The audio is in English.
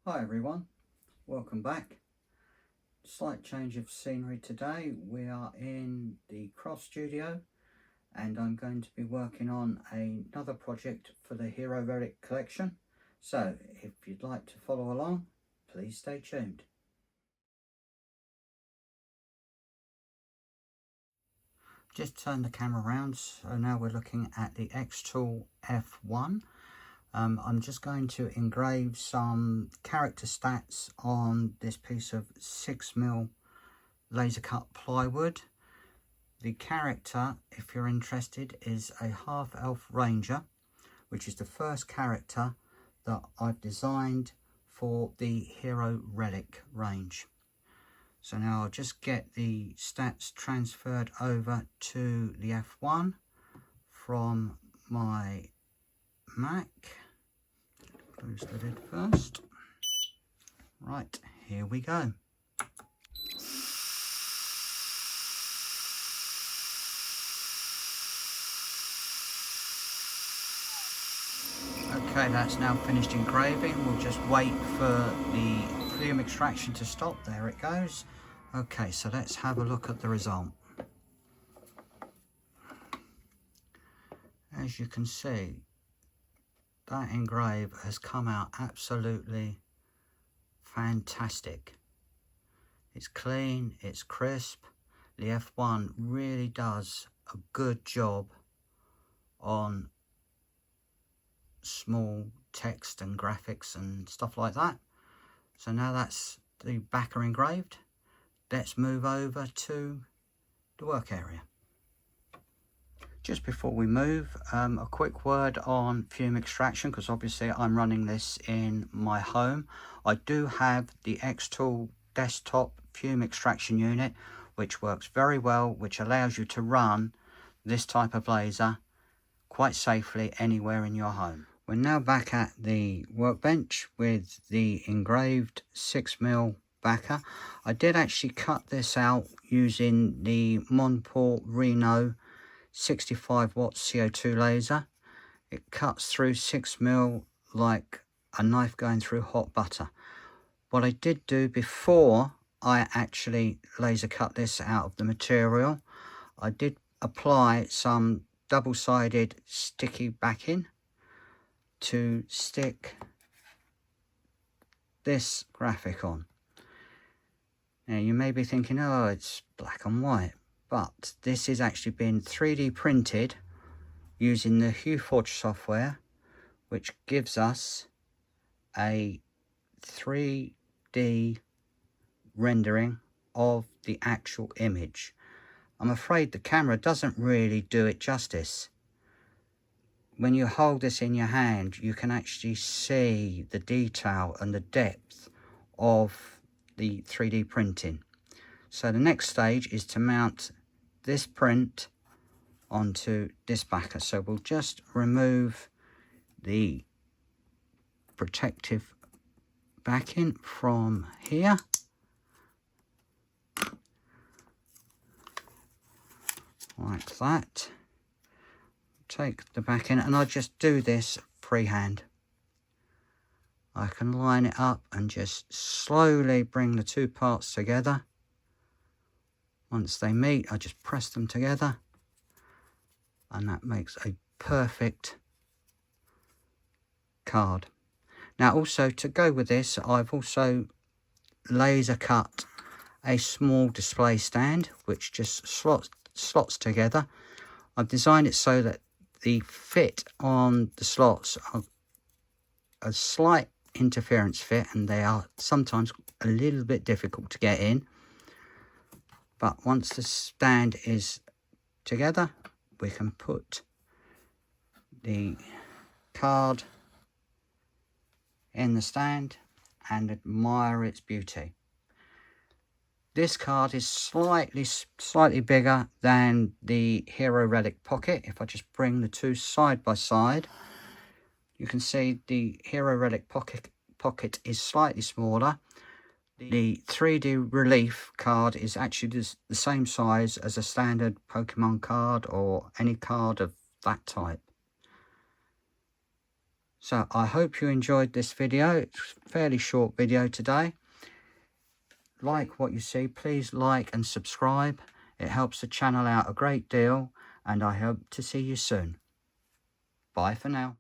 Hi everyone, welcome back. Slight change of scenery today. We are in the craft studio and I'm going to be working on another project for the Hero Relic collection. So if you'd like to follow along, please stay tuned. Just turn the camera around, so now we're looking at the X-Tool F1. I'm just going to engrave some character stats on this piece of 6mm laser cut plywood. The character, if you're interested, is a half-elf ranger, which is the first character that I've designed for the Hero Relic range. So now I'll just get the stats transferred over to the F1 from my Mac. Close the lid first. Right, here we go. Okay, that's now finished engraving. We'll just wait for the film extraction to stop. There it goes. Okay, so let's have a look at the result. As you can see, that engrave has come out absolutely fantastic. It's clean, it's crisp. The F1 really does a good job on small text and graphics and stuff like that. So now that's the backer engraved, let's move over to the work area. Just before we move, a quick word on fume extraction, because obviously I'm running this in my home. I do have the X-Tool desktop fume extraction unit, which works very well, which allows you to run this type of laser quite safely anywhere in your home. We're now back at the workbench with the engraved 6mm backer. I did actually cut this out using the Monport Reno 65 watt CO2 laser. It cuts through 6mm like a knife going through hot butter. What I did do before I actually laser cut this out of the material, I did apply some double-sided sticky backing to stick this graphic on. Now you may be thinking, oh, it's black and white, but this is actually been 3D printed using the HueForge software, which gives us a 3D rendering of the actual image. I'm afraid the camera doesn't really do it justice. When you hold this in your hand, you can actually see the detail and the depth of the 3D printing. So the next stage is to mount this print onto this backer. So we'll just remove the protective backing from here. Like that. Take the backing, and I just do this freehand. I can line it up and just slowly bring the two parts together. Once they meet, I just press them together, and that makes a perfect card. Now also, to go with this, I've also laser cut a small display stand which just slots together. I've designed it so that the fit on the slots are a slight interference fit, and they are sometimes a little bit difficult to get in. But once the stand is together, we can put the card in the stand and admire its beauty. This card is slightly bigger than the Hero Relic Pocket. If I just bring the two side by side, you can see the Hero Relic Pocket is slightly smaller. The 3D Relief card is actually the same size as a standard Pokemon card or any card of that type. So I hope you enjoyed this video. It's a fairly short video today. Like what you see, please like and subscribe. It helps the channel out a great deal, and I hope to see you soon. Bye for now.